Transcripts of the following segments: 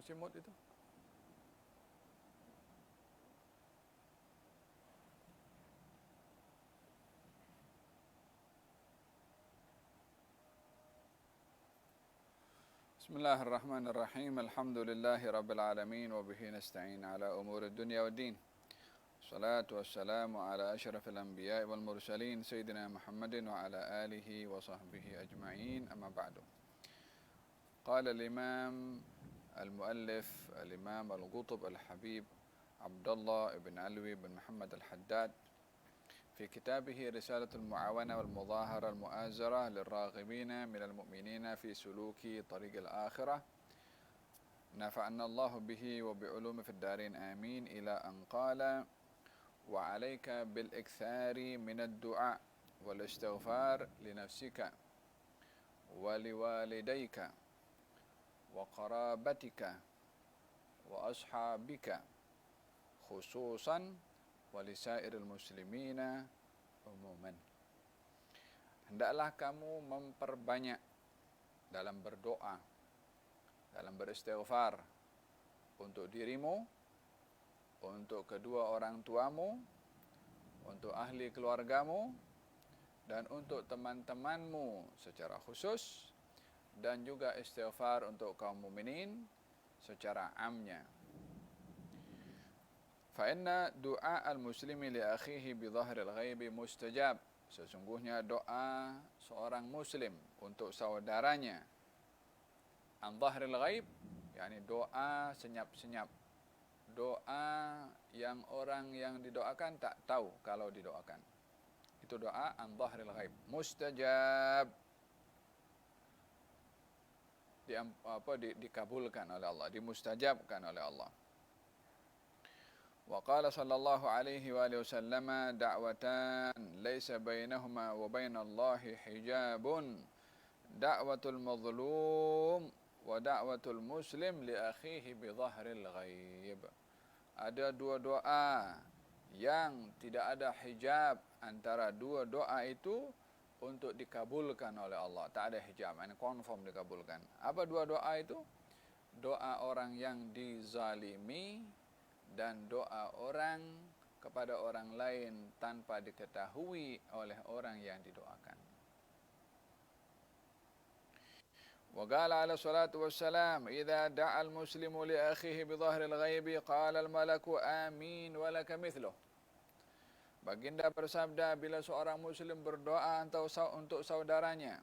Simut itu? Bismillahirrahmanirrahim. Alhamdulillahi rabbil alamin wa bihi nasta'in ala umuri dunya waddin. Salatu wassalamu ala asyrafil anbiya'i wal mursalin sayyidina Muhammadin wa ala alihi wa sahbihi ajma'in. Amma ba'du. Qala al-imam al-muallif al-imam al-Qutb al-Habib Abdullah ibn Alwi ibn Muhammad al-Haddad في كتابه رسالة المعاونة والمظاهرة المؤازرة للراغبين من المؤمنين في سلوك طريق الآخرة نفعنا الله به وبعلوم في الدارين آمين إلى أن قال وعليك بالإكثار من الدعاء والاستغفار لنفسك ولوالديك وقرابتك وأصحابك خصوصا walisairil muslimina umuman. Hendaklah kamu memperbanyak dalam berdoa, dalam beristighfar untuk dirimu, untuk kedua orang tuamu, untuk ahli keluargamu, dan untuk teman-temanmu secara khusus, dan juga istighfar untuk kaum mukminin secara amnya. فإن دعاء المسلم لأخيه بظهر الغيب mustajab. Sesungguhnya doa seorang muslim untuk saudaranya an dhahril ghaib, yakni doa senyap-senyap, doa yang orang yang didoakan tak tahu kalau didoakan, itu doa an dhahril ghaib mustajab, dikabulkan oleh Allah, dimustajabkan oleh Allah. وقال صلى الله عليه وآله وسلم دعوتان ليس بينهما وبين الله حجاب دعوة المظلوم ودعوة المسلم لأخيه بظهر الغيب. Ada dua doa yang tidak ada hijab antara dua doa itu untuk dikabulkan oleh Allah. Tak ada hijab, ini confirm dikabulkan. Apa dua doa itu? Doa orang yang dizalimi dan doa orang kepada orang lain tanpa diketahui oleh orang yang didoakan. Wa qala ala salatu wassalam idza da'a al-muslimu li akhihi bi dhahril ghaibi qala al-malaku amin wa laka mithluh. Baginda bersabda, bila seorang muslim berdoa untuk saudaranya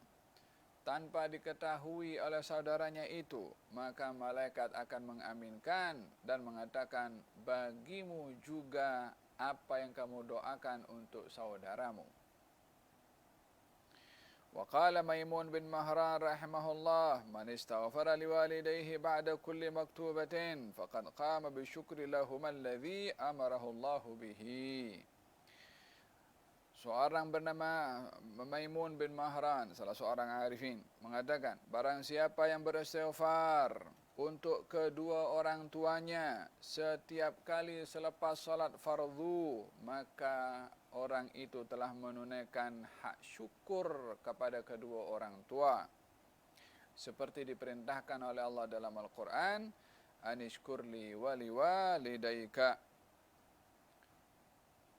tanpa diketahui oleh saudaranya itu, maka malaikat akan mengaminkan dan mengatakan, bagimu juga apa yang kamu doakan untuk saudaramu. Wa qala Maimun bin Mahran rahimahullah, man istaghfara liwalidayhi ba'da kulli maktubatin faqad qama bi syukri lahum alladhi amarahu Allah bihi. Seorang bernama Maimun bin Mahran, salah seorang arifin, mengatakan, barang siapa yang beristighfar untuk kedua orang tuanya setiap kali selepas salat fardu, maka orang itu telah menunaikan hak syukur kepada kedua orang tua. Seperti diperintahkan oleh Allah dalam Al-Quran, anishkurli waliwalidayka,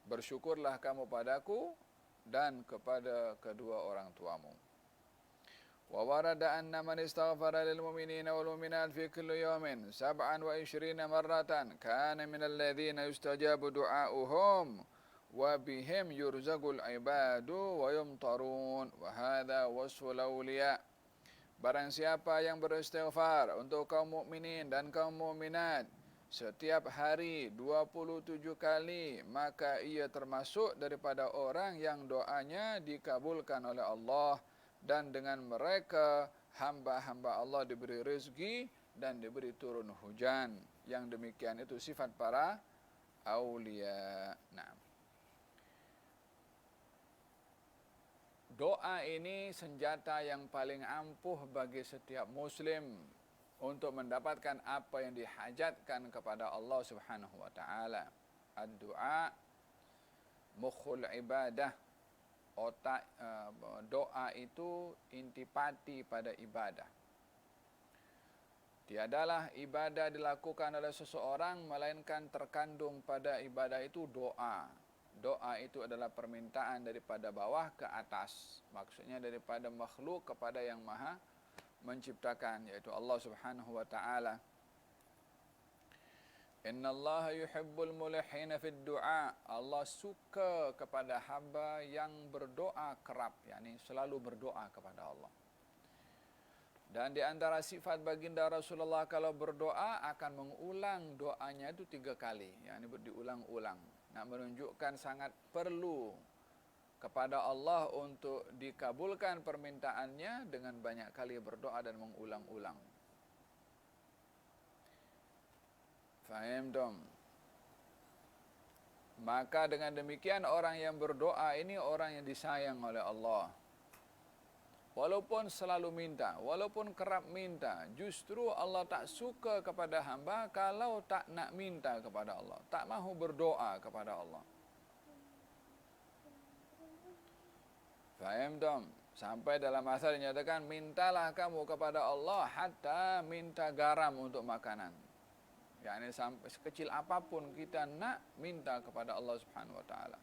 bersyukurlah kamu padaku dan kepada kedua orang tuamu. Wa warada anna man istaghfara lil mu'minina wal mu'minat fi kulli yawmin 27 marratan kana min alladhina yustajabu du'a'uhum wa bihim yurzaqul ibadu wa yumtarun wa hadha wasful awliya. Barang siapa yang beristighfar untuk kaum mukminin dan kaum mukminat setiap hari 27 kali, maka ia termasuk daripada orang yang doanya dikabulkan oleh Allah, dan dengan mereka hamba-hamba Allah diberi rezeki dan diberi turun hujan. Yang demikian itu sifat para aulia. Nah, doa ini senjata yang paling ampuh bagi setiap muslim untuk mendapatkan apa yang dihajatkan kepada Allah Subhanahu wa taala. Ad-du'a mukhul ibadah. Otak doa itu intipati pada ibadah. Tiadalah ibadah dilakukan oleh seseorang melainkan terkandung pada ibadah itu doa. Doa itu adalah permintaan daripada bawah ke atas. Maksudnya daripada makhluk kepada yang maha menciptakan, yaitu Allah Subhanahu wa ta'ala. Inna Allah yuhibbul mulihina fid du'a. Allah suka kepada hamba yang berdoa kerap, yakni selalu berdoa kepada Allah. Dan di antara sifat baginda Rasulullah kalau berdoa akan mengulang doanya itu 3 kali. Yang ini diulang-ulang. Nak menunjukkan sangat perlu kepada Allah untuk dikabulkan permintaannya dengan banyak kali berdoa dan mengulang-ulang. Faham dong? Maka dengan demikian orang yang berdoa ini orang yang disayang oleh Allah. Walaupun selalu minta, walaupun kerap minta, justru Allah tak suka kepada hamba kalau tak nak minta kepada Allah, tak mahu berdoa kepada Allah. Faham dong? Sampai dalam asal dinyatakan, mintalah kamu kepada Allah hatta minta garam untuk makanan. Yani sampai sekecil apapun kita nak minta kepada Allah Subhanahu wa ta'ala.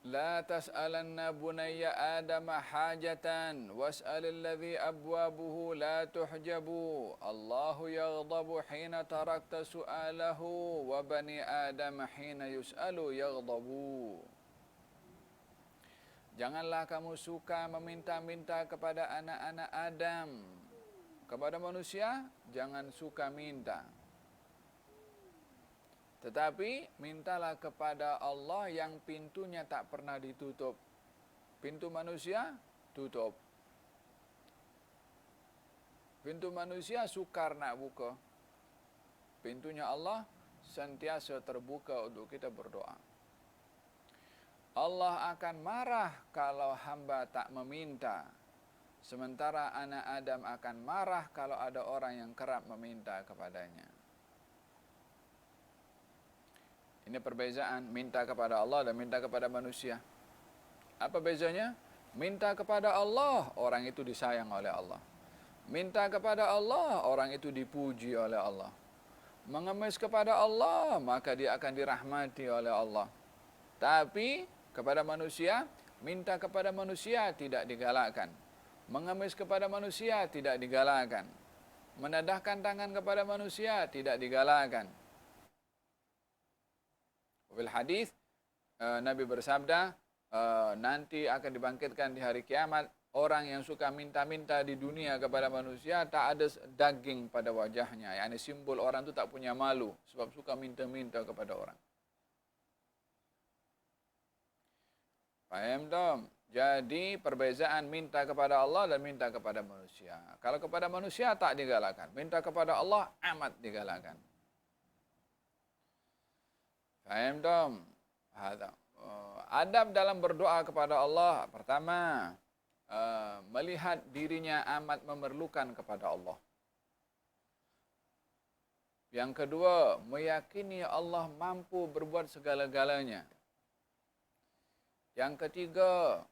La tas'alanna bunayya adama hajatan was'alil ladzi abwabuhu la tuhjabu. Allahu yaghdabu hina tarakta su'alahu wa bani adam hina yus'alu yaghdabu. Janganlah kamu suka meminta-minta kepada anak-anak Adam. Kepada manusia jangan suka minta. Tetapi mintalah kepada Allah yang pintunya tak pernah ditutup. Pintu manusia tutup. Pintu manusia sukar nak buka. Pintunya Allah sentiasa terbuka untuk kita berdoa. Allah akan marah kalau hamba tak meminta. Sementara anak Adam akan marah kalau ada orang yang kerap meminta kepadanya. Ini perbezaan minta kepada Allah dan minta kepada manusia. Apa bezanya? Minta kepada Allah, orang itu disayang oleh Allah. Minta kepada Allah, orang itu dipuji oleh Allah. Mengemis kepada Allah, maka dia akan dirahmati oleh Allah. Tapi kepada manusia, minta kepada manusia tidak digalakkan. Mengemis kepada manusia tidak digalakkan. Menadahkan tangan kepada manusia tidak digalakkan. Fil hadis Nabi bersabda, nanti akan dibangkitkan di hari kiamat orang yang suka minta-minta di dunia kepada manusia, tak ada daging pada wajahnya. Yani simbol orang itu tak punya malu sebab suka minta-minta kepada orang. Paham tak? Jadi perbezaan minta kepada Allah dan minta kepada manusia. Kalau kepada manusia tak digalakkan, minta kepada Allah amat digalakkan. Faham tak? Adab dalam berdoa kepada Allah, pertama, melihat dirinya amat memerlukan kepada Allah. Yang kedua, meyakini Allah mampu berbuat segala-galanya. Yang ketiga,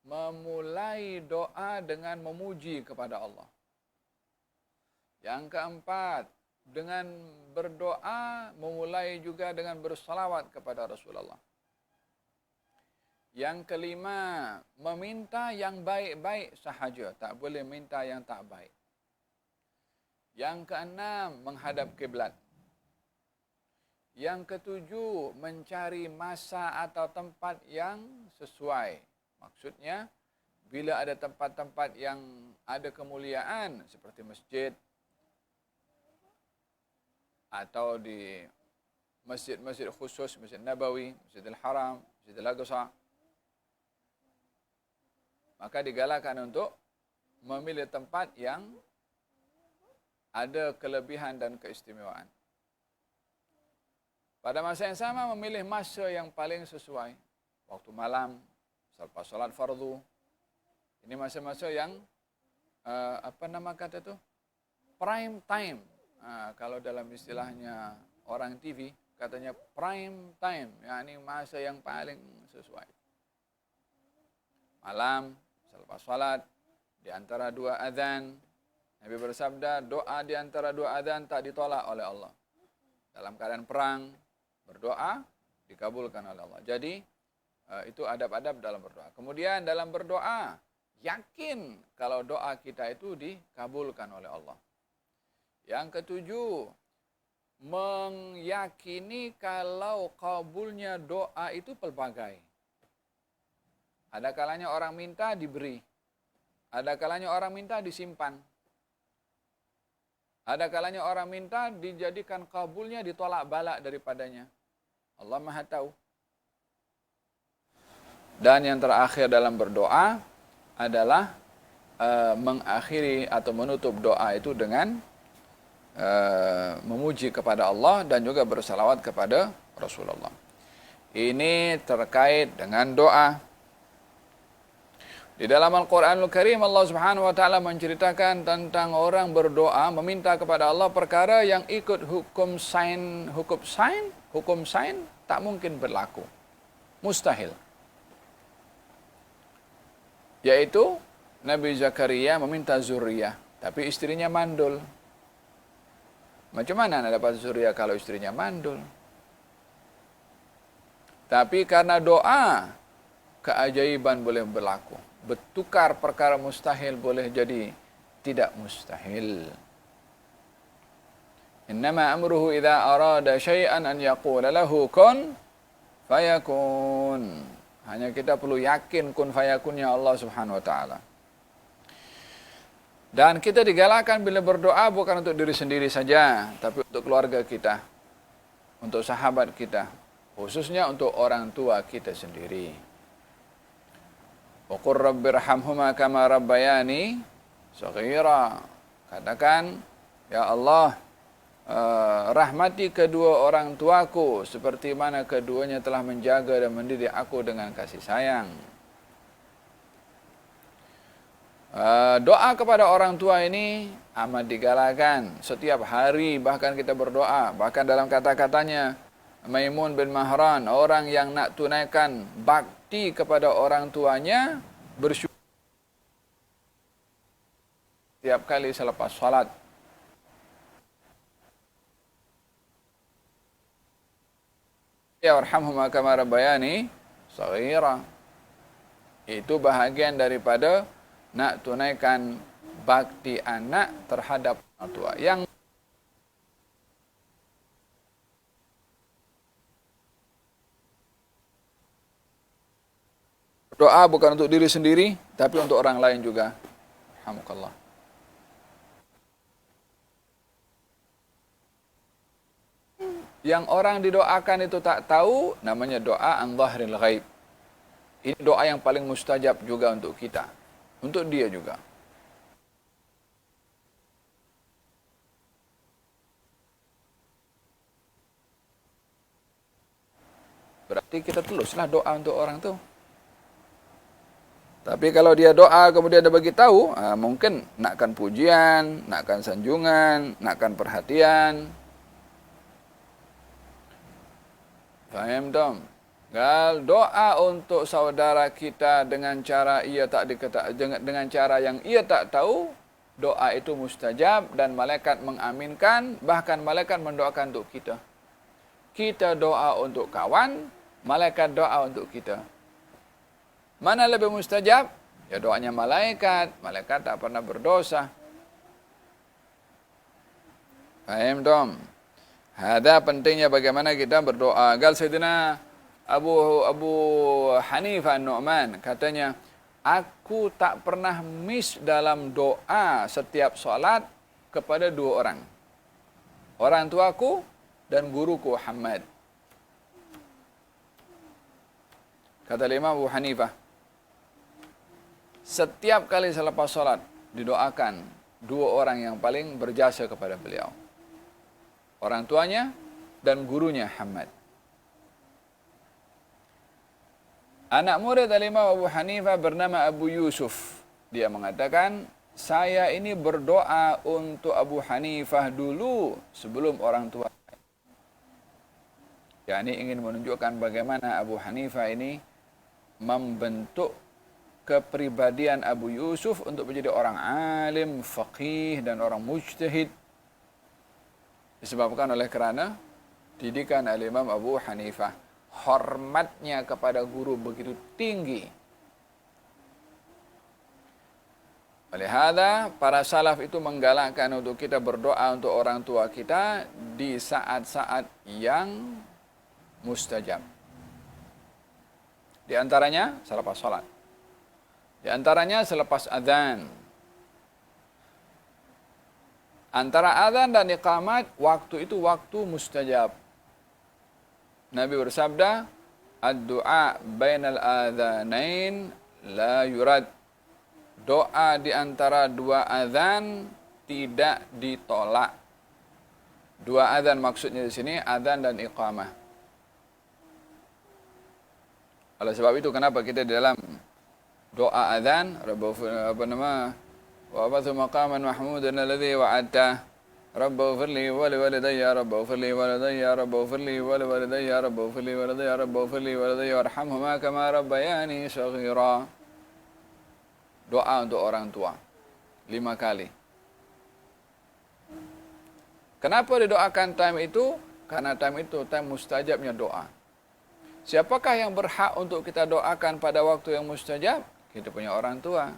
memulai doa dengan memuji kepada Allah. Yang keempat, dengan berdoa memulai juga dengan bersalawat kepada Rasulullah. Yang kelima, meminta yang baik-baik sahaja, tak boleh minta yang tak baik. Yang keenam, menghadap kiblat. Yang ketujuh, mencari masa atau tempat yang sesuai. Maksudnya, bila ada tempat-tempat yang ada kemuliaan seperti masjid, atau di masjid-masjid khusus, Masjid Nabawi, Masjidil Haram, Masjidil Aqsa, maka digalakkan untuk memilih tempat yang ada kelebihan dan keistimewaan. Pada masa yang sama memilih masa yang paling sesuai. Waktu malam, selepas solat fardu. Ini masa-masa yang, prime time. Kalau dalam istilahnya orang TV, katanya prime time. Ini masa yang paling sesuai. Malam, selepas solat, di antara dua azan, Nabi bersabda, doa di antara dua adzan tak ditolak oleh Allah. Dalam keadaan perang, berdoa dikabulkan oleh Allah. Jadi itu adab-adab dalam berdoa. Kemudian dalam berdoa, yakin kalau doa kita itu dikabulkan oleh Allah. Yang ketujuh, meyakini kalau kabulnya doa itu pelbagai. Ada kalanya orang minta diberi. Ada kalanya orang minta disimpan. Ada kalanya orang minta dijadikan kabulnya ditolak balak daripadanya. Allah Maha tahu. Dan yang terakhir dalam berdoa adalah mengakhiri atau menutup doa itu dengan memuji kepada Allah dan juga bersalawat kepada Rasulullah. Ini terkait dengan doa. Di dalam Al-Quranul Karim Allah Subhanahu wa taala menceritakan tentang orang berdoa meminta kepada Allah perkara yang ikut hukum sain tak mungkin berlaku. Mustahil. Yaitu Nabi Zakaria meminta zuriyah, tapi istrinya mandul. Macam mana nak dapat zuriyah kalau istrinya mandul? Tapi karena doa, keajaiban boleh berlaku. Bertukar perkara mustahil boleh jadi tidak mustahil. Innama amruhu idza arada syai'an an yaqula lahu kun fayakun. Hanya kita perlu yakin kun fayakunnya Allah Subhanahu wa taala. Dan kita digalakkan bila berdoa bukan untuk diri sendiri saja, tapi untuk keluarga kita, untuk sahabat kita, khususnya untuk orang tua kita sendiri. Wa qur rabbirhamhuma kama rabbayani shaghira. Katakan, ya Allah, rahmati kedua orang tuaku seperti mana keduanya telah menjaga dan mendidik aku dengan kasih sayang. Doa kepada orang tua ini amat digalakkan setiap hari, bahkan kita berdoa, bahkan dalam kata-katanya Maimun bin Mahran, orang yang nak tunaikan bakti kepada orang tuanya bersyukur setiap kali selepas salat. Ya warhamhuma kama rabbayani shaghira. Itu bahagian daripada nak tunaikan bakti anak terhadap orang tua. Yang doa bukan untuk diri sendiri, tapi untuk orang lain juga. Alhamdulillah. Yang orang didoakan itu tak tahu, namanya doa an dhahril ghaib. Ini doa yang paling mustajab juga untuk kita. Untuk dia juga. Berarti kita teruslah doa untuk orang tu. Tapi kalau dia doa kemudian dia bagi tahu, mungkin nakkan pujian, nakkan sanjungan, nakkan perhatian. Faham tak? Kalau doa untuk saudara kita dengan cara dengan cara yang ia tak tahu, doa itu mustajab dan malaikat mengaminkan, bahkan malaikat mendoakan untuk kita. Kita doa untuk kawan, malaikat doa untuk kita. Mana lebih mustajab? Ya doanya malaikat. Malaikat tak pernah berdosa. Faham tak? Ada pentingnya bagaimana kita berdoa. Gal Sayyidina Abu Hanifah An-Nu'man katanya, aku tak pernah miss dalam doa setiap solat kepada dua orang. Orang tuaku dan guruku Muhammad. Kata Imam Abu Hanifah, setiap kali selepas solat didoakan dua orang yang paling berjasa kepada beliau. Orang tuanya dan gurunya Muhammad. Anak murid Imam Abu Hanifah bernama Abu Yusuf. Dia mengatakan, saya ini berdoa untuk Abu Hanifah dulu sebelum orang tua. Ya, ini ingin menunjukkan bagaimana Abu Hanifah ini membentuk kepribadian Abu Yusuf untuk menjadi orang alim, faqih dan orang mujtahid. Disebabkan oleh kerana didikan al-Imam Abu Hanifah. Hormatnya kepada guru begitu tinggi. Oleh hadza, para salaf itu menggalakkan untuk kita berdoa untuk orang tua kita di saat-saat yang mustajab. Di antaranya selepas salat. Di antaranya selepas azan. Antara azan dan iqamat, waktu itu waktu mustajab. Nabi bersabda, "Ad-du'a bainal adzanain la yurad." Doa di antara dua azan tidak ditolak. Dua azan maksudnya di sini azan dan iqamah. Oleh sebab itu kenapa kita di dalam doa azan wa abatu maqaman mahmudan alladhi wa'adta rabbaghfirli wa liwalidayya rabbaghfirli wa liwalidayya rabbaghfirli wa liwalidayya rabbaghfirli wa liwalidayya rabbaghfirli wa liwalidayya warhamhuma kama rabbayani shaghira. Doa untuk orang tua 5 kali. Kenapa didoakan time itu? Karena time itu time mustajabnya doa. Siapakah yang berhak untuk kita doakan pada waktu yang mustajab? Kita punya orang tua.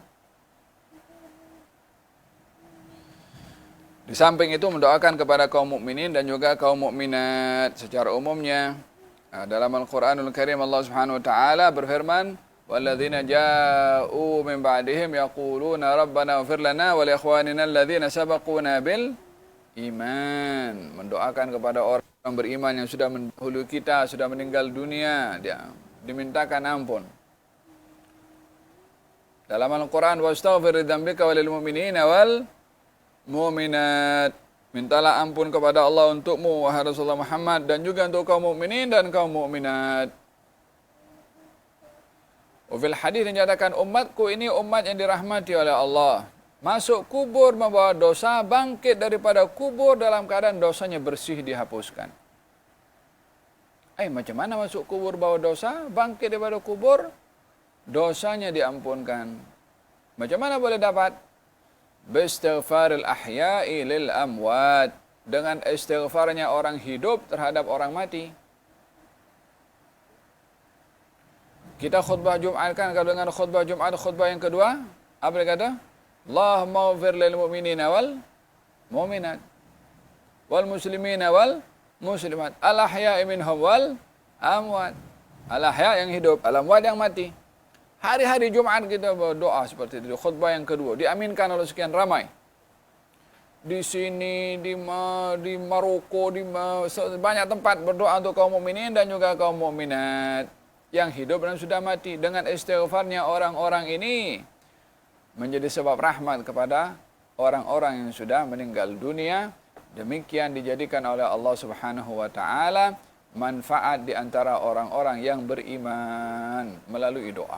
Di samping itu mendoakan kepada kaum mukminin dan juga kaum mukminat secara umumnya. Dalam Al-Qur'anul Karim Allah Subhanahu wa taala berfirman, "Walladzina ja'u min ba'dihim yaquluna rabbana ighfir lana wa li ikhwanina alladzina sabaquna bil iman." Mendoakan kepada orang beriman yang sudah mendahului kita, sudah meninggal dunia, dia dimintakan ampun. Dalam Al-Qur'an, "Wastaghfir lidzambika walil mu'minina wal mu'minat." Mintalah ampun kepada Allah untukmu wahai Rasulullah Muhammad dan juga untuk kaum mukminin dan kaum mukminat. Fil hadis dinyatakan umatku ini umat yang dirahmati oleh Allah. Masuk kubur membawa dosa, bangkit daripada kubur dalam keadaan dosanya bersih dihapuskan. Macam mana masuk kubur bawa dosa, bangkit daripada kubur, dosanya diampunkan. Macam mana boleh dapat? Bistighfaril ahya'i lil amwat. Dengan istighfarnya orang hidup terhadap orang mati. Kita khutbah Jumat kan, kalau dengan khutbah Jumat, khutbah yang kedua, apa dia kata? Allahumma ighfir lil mu'minina wal mu'minat wal muslimina wal muslimat al ahya'i minhum wal amwat. Al ahya' yang hidup, al amwat yang mati. Hari-hari Jumat kita berdoa seperti itu. Khutbah yang kedua diaminkan oleh sekian ramai. Di sini, di Maroko, di banyak tempat berdoa untuk kaum mukminin dan juga kaum mukminat yang hidup dan sudah mati. Dengan istighfarnya orang-orang ini menjadi sebab rahmat kepada orang-orang yang sudah meninggal dunia. Demikian dijadikan oleh Allah Subhanahu wa taala manfaat di antara orang-orang yang beriman melalui doa.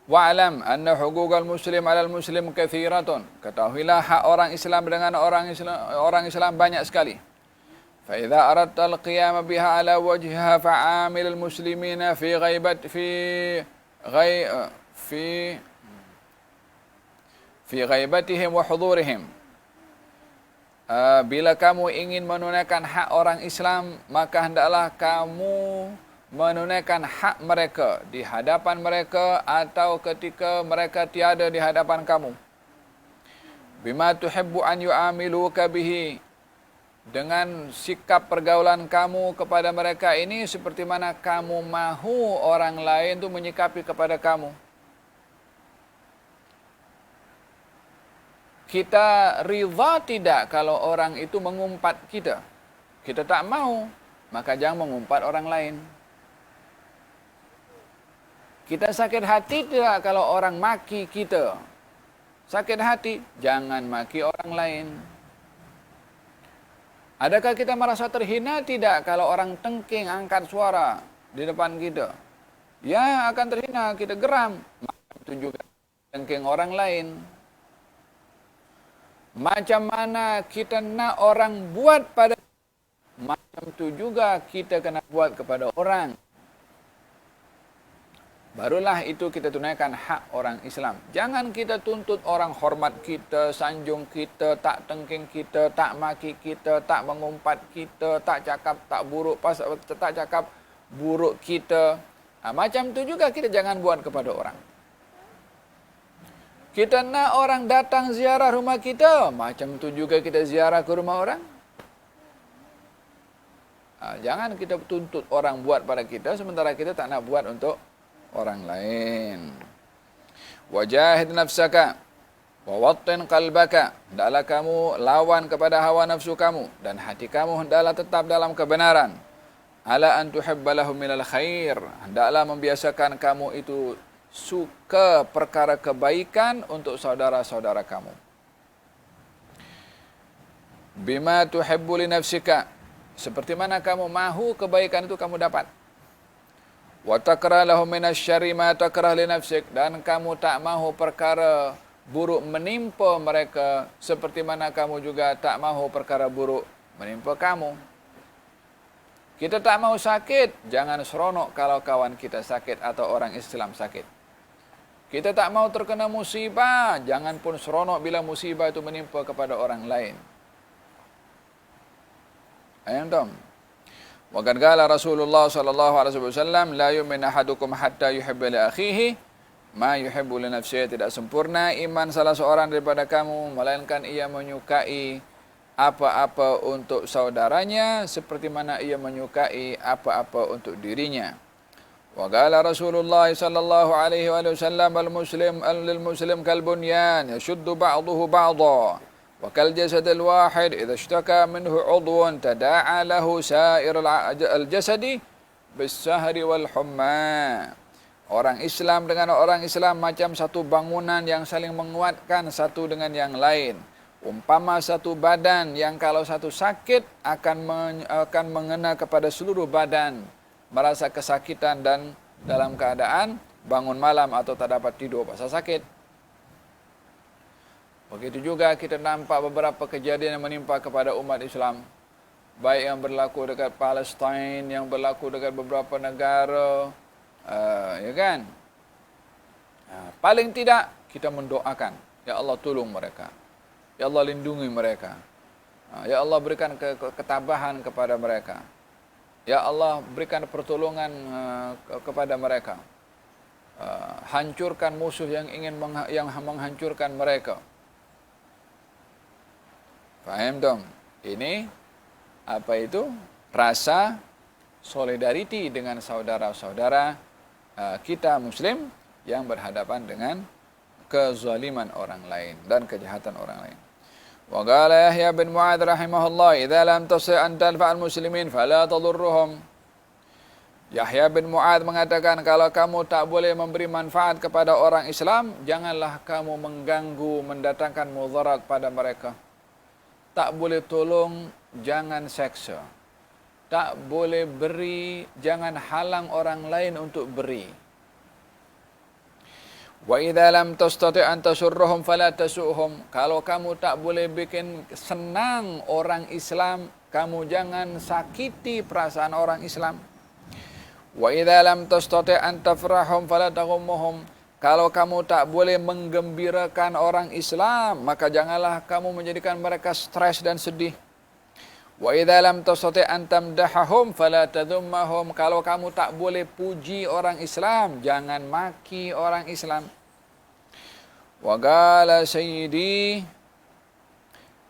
Wa'alam anna huquqal muslim 'alal muslim katsiratun. Ketahuilah hak orang Islam dengan orang Islam banyak sekali. Fa idza aradta al-qiyam biha 'ala wajhiha fa'amil al-muslimina fi ghaibatihim wa hudurihim. Bila kamu ingin menunaikan hak orang Islam, maka hendaklah kamu menunaikan hak mereka di hadapan mereka atau ketika mereka tiada di hadapan kamu. Bima tuhibbu an yu'amiluka bihi. Dengan sikap pergaulan kamu kepada mereka ini seperti mana kamu mahu orang lain itu menyikapi kepada kamu. Kita ridha tidak kalau orang itu mengumpat kita? Kita tak mahu, maka jangan mengumpat orang lain. Kita sakit hati tidak kalau orang maki kita? Sakit hati, jangan maki orang lain. Adakah kita merasa terhina tidak kalau orang tengking angkat suara di depan kita? Ya, akan terhina, kita geram. Itu juga tengking orang lain. Macam mana kita nak orang buat pada, macam itu juga kita kena buat kepada orang. barulah itu kita tunaikan hak orang Islam. Jangan kita tuntut orang hormat kita, sanjung kita, tak tengking kita, tak maki kita, tak mengumpat kita, tak cakap tak buruk, tak cakap buruk kita. Macam tu juga kita jangan buat kepada orang. Kita nak orang datang ziarah rumah kita, macam tu juga kita ziarah ke rumah orang. Jangan kita tuntut orang buat pada kita, sementara kita tak nak buat untuk orang lain. Wajahid nafsaka wa wattin qalbaka, hendaklah kamu lawan kepada hawa nafsu kamu dan hati kamu hendaklah tetap dalam kebenaran. Ala an tuhibba lahum minal khair, hendaklah membiasakan kamu itu suka perkara kebaikan untuk saudara-saudara kamu. Bima tuhibbu li nafsika, seperti mana kamu mahu kebaikan itu kamu dapat. Wa takrah lahum minasyarri ma takrah li nafsik, dan kamu tak mahu perkara buruk menimpa mereka seperti mana kamu juga tak mahu perkara buruk menimpa kamu. Kita tak mahu sakit, jangan seronok kalau kawan kita sakit atau orang Islam sakit. Kita tak mahu terkena musibah, jangan pun seronok bila musibah itu menimpa kepada orang lain. Ayam dong. Wa qad qala Rasulullah sallallahu alaihi wasallam, la yu'minu ahadukum hatta yuhibba li akhihi ma yuhibbu li nafsihi. Tidak sempurna iman salah seorang daripada kamu melainkan ia menyukai apa-apa untuk saudaranya seperti mana ia menyukai apa-apa untuk dirinya. Wa qala Rasulullah sallallahu alaihi wasallam, al muslim kal bunyan yashuddu ba'dahu ba'dha wa kal jasadil wahid idza ishtaka minhu 'udwun tada'a lahu sa'irul jasadi bis-sahri wal humma. Orang Islam dengan orang Islam macam satu bangunan yang saling menguatkan satu dengan yang lain. Umpama satu badan yang kalau satu sakit akan mengena kepada seluruh badan, merasa kesakitan dan dalam keadaan bangun malam atau tak dapat tidur pasal sakit. Begitu juga kita nampak beberapa kejadian yang menimpa kepada umat Islam, baik yang berlaku dekat Palestin, yang berlaku dekat beberapa negara, ya kan? Paling tidak kita mendoakan, ya Allah tolong mereka, ya Allah lindungi mereka, ya Allah berikan ketabahan kepada mereka, ya Allah berikan pertolongan kepada mereka, hancurkan musuh yang ingin menghancurkan mereka. Faham dong? Ini apa itu? Rasa solidariti dengan saudara-saudara kita Muslim yang berhadapan dengan kezaliman orang lain dan kejahatan orang lain. Wa qala Yahya bin Mu'adz rahimahullah, "Idza lam tastati' an tanfa'al muslimin fala tadurruhum." Yahya bin Mu'adz mengatakan, kalau kamu tak boleh memberi manfaat kepada orang Islam, janganlah kamu mengganggu, mendatangkan mudarat pada mereka. Tak boleh tolong, jangan seksa. Tak boleh beri, jangan halang orang lain untuk beri. Wa idza lam tastati' an tasurruhum fala tasu'hum. Kalau kamu tak boleh bikin senang orang Islam, kamu jangan sakiti perasaan orang Islam. Wa idza lam tastati' an tafrahum fala taghummuhum. Kalau kamu tak boleh menggembirakan orang Islam, maka janganlah kamu menjadikan mereka stres dan sedih. Wa idza lam tastati' an tamdahahum fala tadhummahum. Kalau kamu tak boleh puji orang Islam, jangan maki orang Islam. Wa qala Sayyidi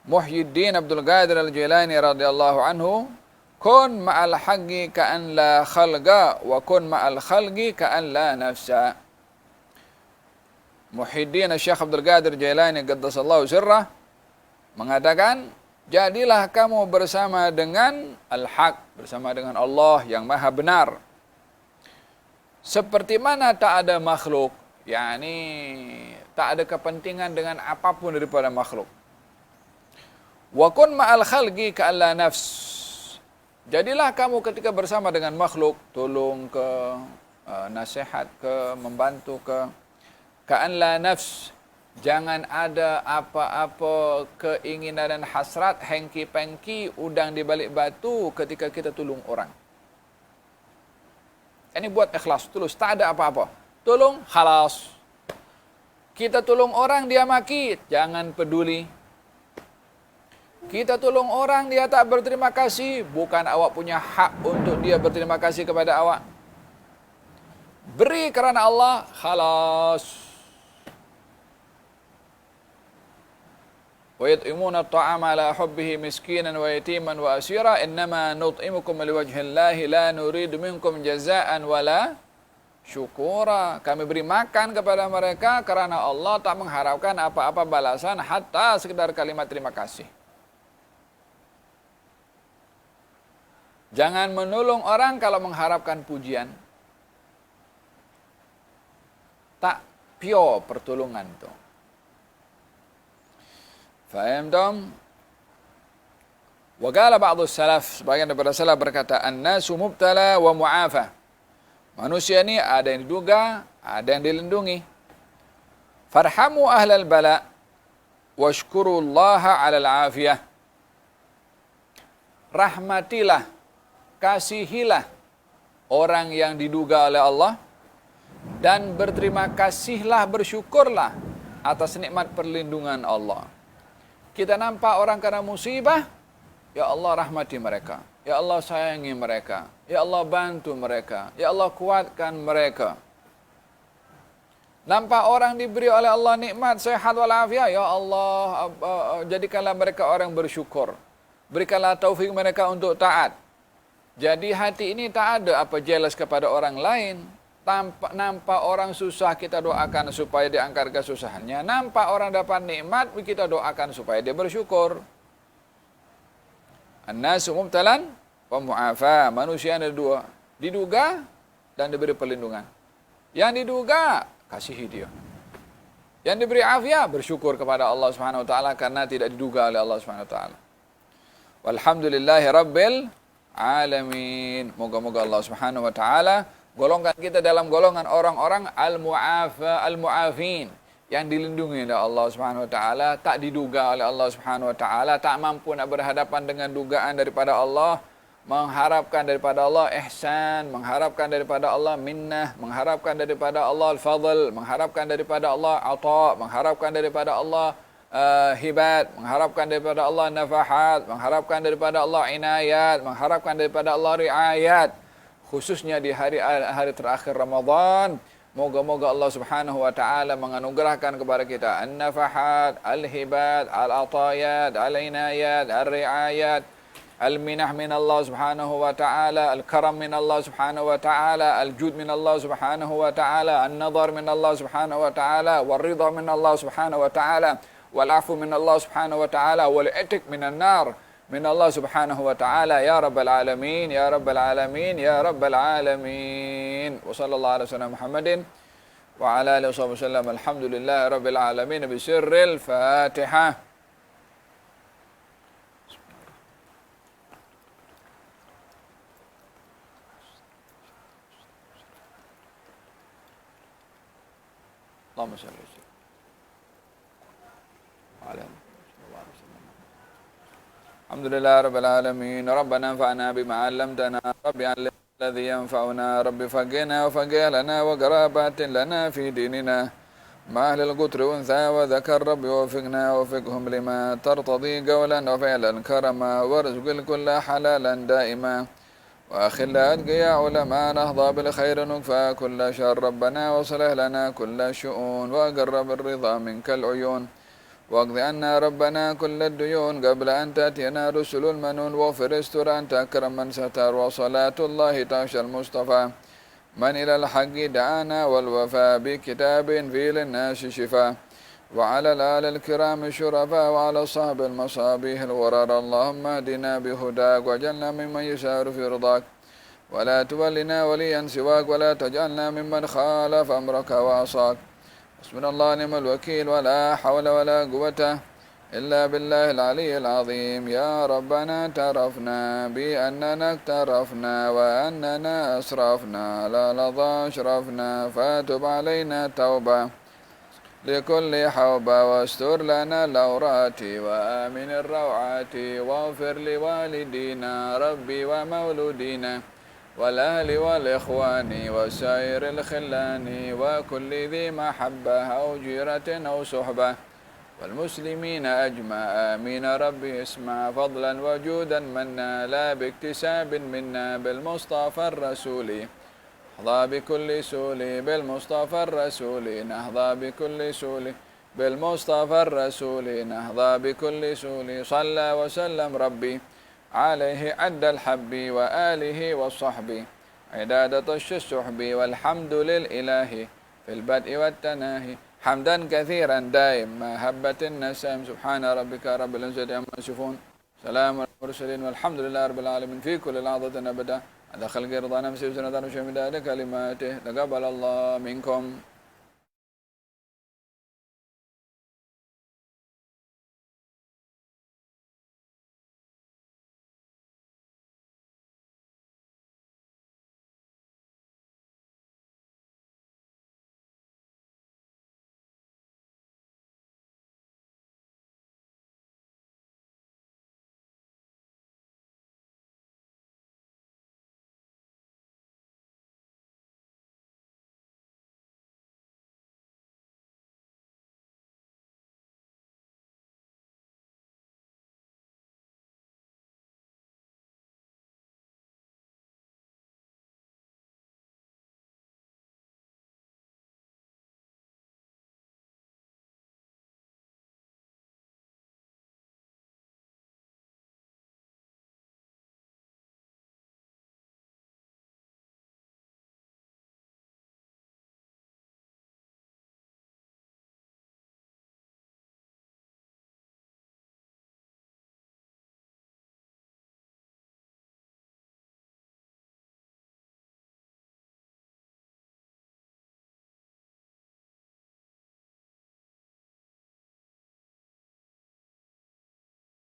Muhyiddin Abdul Qadir Al-Jilani radhiyallahu anhu, kun ma'al haqqi ka'an la khalqa wa kun ma'al khalqi ka'an la nafsa. Muhyiddin Syekh Abdul Qadir Jailani qaddasallahu sirrah mengatakan, jadilah kamu bersama dengan al-haq, bersama dengan Allah yang maha benar, seperti mana tak ada makhluk, yakni tak ada kepentingan dengan apapun daripada makhluk. Wa kun ma'al khalqi ka'alla nafs. Jadilah kamu ketika bersama dengan makhluk, tolong ke, nasihat ke, membantu ke, ka'an la nafs, jangan ada apa-apa keinginan dan hasrat, hengki-pengki, udang di balik batu ketika kita tolong orang. Ini buat ikhlas, tulus, tak ada apa-apa. tolong, khalas. Kita tolong orang, dia maki, jangan peduli. Kita tolong orang, dia tak berterima kasih, bukan awak punya hak untuk dia berterima kasih kepada awak. Beri kerana Allah, khalas. Wa yut'imuna at-ta'ama ala hubbihi miskinan wa yatiman wa asira innama nut'imukum liwajhillahi la nuridu minkum jazaa'an wala syukura. Kami beri makan kepada mereka kerana Allah tak mengharapkan apa-apa balasan, hatta sekedar kalimat terima kasih. Jangan menolong orang kalau mengharapkan pujian. Tak pure pertolongan tu. Faham dong? Wa qala ba'd salaf, sebagian daripada salaf berkata, an-nasu mubtala wa mu'afa. Manusia ni ada yang diduga, ada yang dilindungi. Farhamu ahlal bala washkurullaha 'alal 'afiyah. Rahmatilah, kasihilah orang yang diduga oleh Allah dan berterima kasihlah, bersyukurlah atas nikmat perlindungan Allah. Kita nampak orang kena musibah, ya Allah rahmati mereka, ya Allah sayangi mereka, ya Allah bantu mereka, ya Allah kuatkan mereka. Nampak orang diberi oleh Allah nikmat sehat walafiat, ya Allah jadikanlah mereka orang bersyukur. Berikanlah taufik mereka untuk taat. Jadi hati ini tak ada apa jealous kepada orang lain. Nampak orang susah, kita doakan supaya diangkat kesusahannya. Nampak orang dapat nikmat, kita doakan supaya dia bersyukur. An-nasu mubtalan wa mu'afa. Manusia ada dua. Diduga dan diberi perlindungan. Yang diduga, kasihi dia. Yang diberi afiat, bersyukur kepada Allah Subhanahu wa taala karena tidak diduga oleh Allah Subhanahu wa taala. Walhamdulillahi rabbil alamin. Moga-moga Allah Subhanahu wa taala golongkan kita dalam golongan orang-orang al-mu'afa, al-mu'afin, yang dilindungi oleh Allah Subhanahu wa taala, tak diduga oleh Allah Subhanahu wa taala, tak mampu nak berhadapan dengan dugaan daripada Allah, mengharapkan daripada Allah ihsan, mengharapkan daripada Allah minnah, mengharapkan daripada Allah al-fadl, mengharapkan daripada Allah ata, mengharapkan daripada Allah hibat, mengharapkan daripada Allah nafahat, mengharapkan daripada Allah inayat, mengharapkan daripada Allah riayat, khususnya di hari terakhir Ramadan. Moga-moga Allah Subhanahu wa taala menganugerahkan kepada kita an-nafahat, al-hibat, al-atayat, al-inayat, al-riayat, al-minah min Allah Subhanahu wa taala, al-karam min Allah Subhanahu wa taala, al-jud min Allah Subhanahu wa taala, an-nadhar min Allah Subhanahu wa taala, wal-ridha min Allah Subhanahu wa taala, wal-'afwu min Allah Subhanahu wa taala, wal-'itq min an-nar min Allah Subhanahu wa taala, ya rabbal alamin, ya rabbal alamin, ya rabbal alamin. Wa sallallahu ala sayyidina Muhammadin wa ala alihi wasallam. Alhamdulillahi rabbil alamin bi sirril Fatihah. Allahumma shalli ala Alhamdulillah rabbil alamin. Rabbana anfa'na bima 'allamtana, rabbi 'allimna alladhi yanfa'una, rabbi faqihna wa faqih lana wa qarabatin lana fi dinina ma ahlil qutri untha wa dhakar, rabbi wafiqna wa fiqhum lima tartadi qawlan wa fi'lan karama warzuqil kulla halalan daima wa akhil adqiya ulama nahda bil khair nukfa kulla shar, rabbana wa salih lana kulla shu'un wa qarrab ar-ridha minkal uyun واقض عنا ربنا كل الديون قبل أن تأتينا رسل المنون واغفر استر أنت أكرم من ستر وصلاة الله تعشى المصطفى من إلى الحق دعانا والوفاء بكتاب فيه للناس شفاء وعلى الآل الكرام الشرفاء وعلى صحب المصابيح الغرر. اللهم اهدنا بهداك واجعلنا ممن يسار في رضاك ولا تولنا وليا سواك ولا تجعلنا ممن خالف أمرك وعصاك. حسبنا الله ونعم الوكيل ولا حول ولا قوة إلا بالله العلي العظيم. يا ربنا اعترفنا بأننا اقترفنا وأننا أسرفنا لا لظى أشرفنا فتب علينا توبة لكل حوبة واستر لنا العورات وآمن الروعات واغفر لوالدينا ربي ومولودينا والأهل والإخوان وسائر الخلان وكل ذي محبة أو جيرة أو صحبة والمسلمين أجمع آمين ربي اسمع فضلا وجودا منا لا باكتساب منا بالمصطفى الرسول نهضى بكل سولي بالمصطفى الرسول نهضى بكل سولي بالمصطفى الرسول نهضى بكل سولي صلى وسلم ربي عليه عد الحب وآله والصحب عدادة السحب والحمد للإله في البدء والتناهي حمدا كثيرا دائم ما هبت النسائم سبحان ربك رب العزة عما يصفون سلام على المرسلين والحمد لله رب العالمين في كل لحظة أبدا هذا خلق رضا نفسي وسنة وشهد كلماته تقبل الله منكم